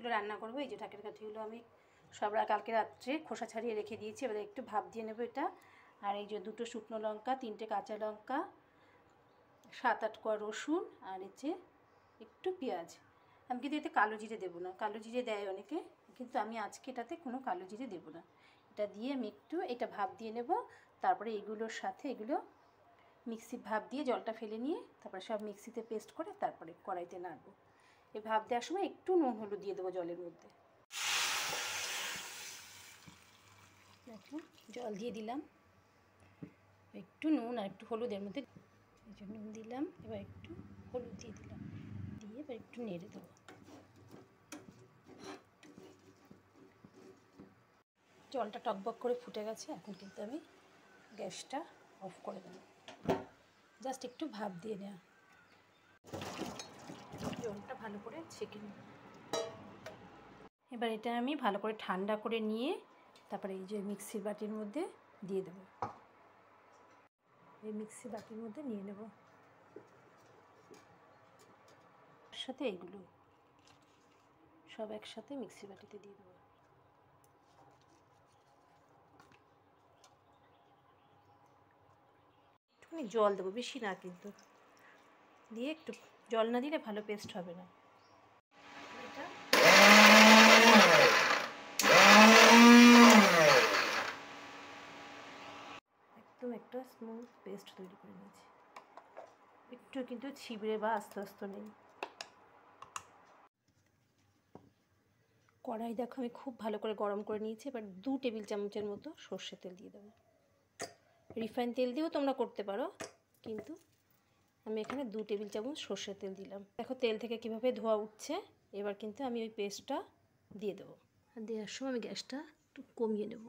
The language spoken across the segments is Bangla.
কাঠিগুলো রান্না করবো। এই যে ঢাকের কাঠিগুলো আমি সব কালকে রাত্রে খোসা ছাড়িয়ে রেখে দিয়েছি। এবার একটু ভাপ দিয়ে নেবো এটা। আর এই যে 2টো শুকনো লঙ্কা, 3টে কাঁচা লঙ্কা, 7-8 কোয়া রসুন, আর এতে একটু পেঁয়াজ। আমি কিন্তু এতে কালো জিরে দেবো না, কালো জিরে দেয় অনেকে, কিন্তু আমি আজকে এটাতে কোনো কালো জিরে দেবো না। এটা দিয়ে আমি একটু এটা ভাপ দিয়ে নেব। তারপরে এগুলোর সাথে এগুলো মিক্সি ভাপ দিয়ে জলটা ফেলে নিয়ে তারপরে সব মিক্সিতে পেস্ট করে তারপরে কড়াইতে নাড়বো। এই ভাপ দেওয়ার সময় একটু নুন হলুদ দিয়ে দেবো জলের মধ্যে। দেখুন জল দিয়ে দিলাম, একটু নুন আর একটু হলুদের মধ্যে, এই যে নুন দিলাম, এবার একটু হলুদ দিয়ে দিলাম, দিয়ে এবার একটু নেড়ে দেবো। জলটা টকবক করে ফুটে গেছে। এখন কিন্তু আমি গ্যাসটা অফ করে দেবো। জাস্ট একটু ভাপ দিয়ে নেওয়া, জলটা ভালো করে ছেঁকে নেব। এবার এটা আমি ভালো করে ঠান্ডা করে নিয়ে তারপরে এই যে মিক্সির বাটির মধ্যে দিয়ে দেবো। এই মিক্সি বাটির মধ্যে নিয়ে নেব, তার সাথে এইগুলো সব একসাথে মিক্সি বাটিতে দিয়ে দেবো। একটুখানি জল দেবো, বেশি না কিন্তু, দিয়ে একটু জল না দিলে ভালো পেস্ট হবে না। এটা একদম একটা স্মুথ পেস্ট তৈরি করে নিয়েছি, একটু কিন্তু ছিবড়ে বা আস্তে আস্তে নেই। কড়াই দেখো আমি খুব ভালো করে গরম করে নিয়েছি। এবার 2 টেবিল চামচের মতো সর্ষের তেল দিয়ে দেবো। রিফাইন তেল দিয়েও তোমরা করতে পারো, কিন্তু আমি এখানে 2 টেবিল চামচ সর্ষের তেল দিলাম। দেখো তেল থেকে কিভাবে ধোয়া উঠছে। এবার কিন্তু আমি ওই পেস্টটা দিয়ে দেবো। আর দেওয়ার সময় আমি গ্যাসটা একটু কমিয়ে নেব।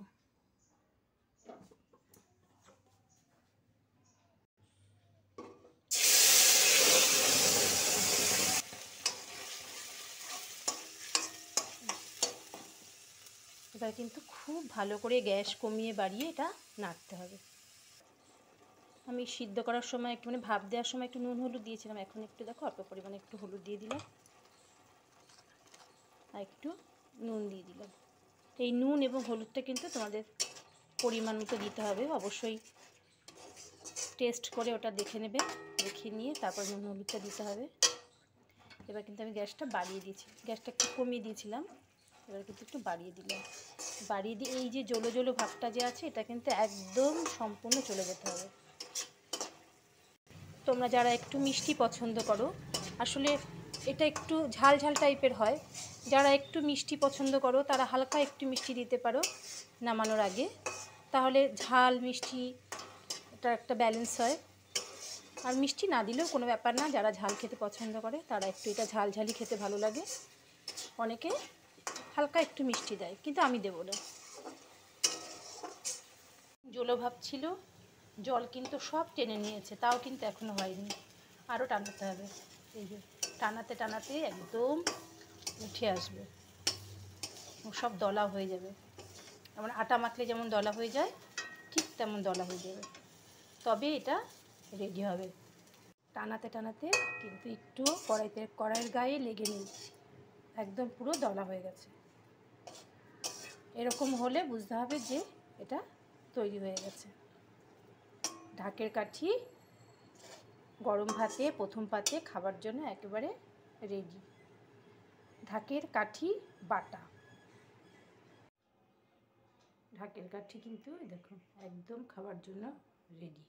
এবার কিন্তু খুব ভালো করে গ্যাস কমিয়ে বাড়িয়ে এটা নাড়তে হবে। আমি সিদ্ধ করার সময় একটু মানে ভাপ দেওয়ার সময় একটু নুন হলুদ দিয়েছিলাম, এখন একটু দেখো অল্প পরিমাণে একটু হলুদ দিয়ে দিলাম আর একটু নুন দিয়ে দিলাম। এই নুন এবং হলুদটা কিন্তু তোমাদের পরিমাণ মতো দিতে হবে, অবশ্যই টেস্ট করে ওটা দেখে নেবে, দেখে নিয়ে তারপর নুন হলুদটা দিতে হবে। এবার কিন্তু আমি গ্যাসটা বাড়িয়ে দিয়েছি, গ্যাসটা একটু কমিয়ে দিয়েছিলাম, এবার কিন্তু একটু বাড়িয়ে দিলাম। বাড়িয়ে দিয়ে এই যে জলো জলো ভাবটা যে আছে এটা কিন্তু একদম সম্পূর্ণ চলে যেতে হবে। তোমরা যারা একটু মিষ্টি পছন্দ করো, আসলে এটা একটু ঝাল ঝাল টাইপের হয়, যারা একটু মিষ্টি পছন্দ করো তারা হালকা একটু মিষ্টি দিতে পারো নামানোর আগে, তাহলে ঝাল মিষ্টি এটা একটা ব্যালেন্স হয়। আর মিষ্টি না দিলেও কোনো ব্যাপার না, যারা ঝাল খেতে পছন্দ করে তারা একটু এটা ঝাল ঝালই খেতে ভালো লাগে, অনেকে হালকা একটু মিষ্টি দেয়, কিন্তু আমি দেবো না। জলো ভাব ছিল, জল কিন্তু সব টেনে নিয়েছে, তাও কিন্তু এখনও হয়নি, আরও টানাতে হবে। এই যে টানাতে টানাতে একদম উঠে আসবে, সব দলা হয়ে যাবে। যেমন আটা মাখলে যেমন দলা হয়ে যায়, ঠিক তেমন দলা হয়ে যাবে, তবে এটা রেডি হবে। টানাতে টানাতে কিন্তু একটু কড়াইয়ের গায়ে লেগে নেই, একদম পুরো দলা হয়ে গেছে। এরকম হলে বুঝতে হবে যে এটা তৈরি হয়ে গেছে। ঢাকের কাঠি গরম ভাতে প্রথম পাতে খাবার জন্য একেবারে রেডি। ঢাকের কাঠি বাটা, ঢাকের কাঠি কিন্তু দেখো একদম খাবার জন্য রেডি।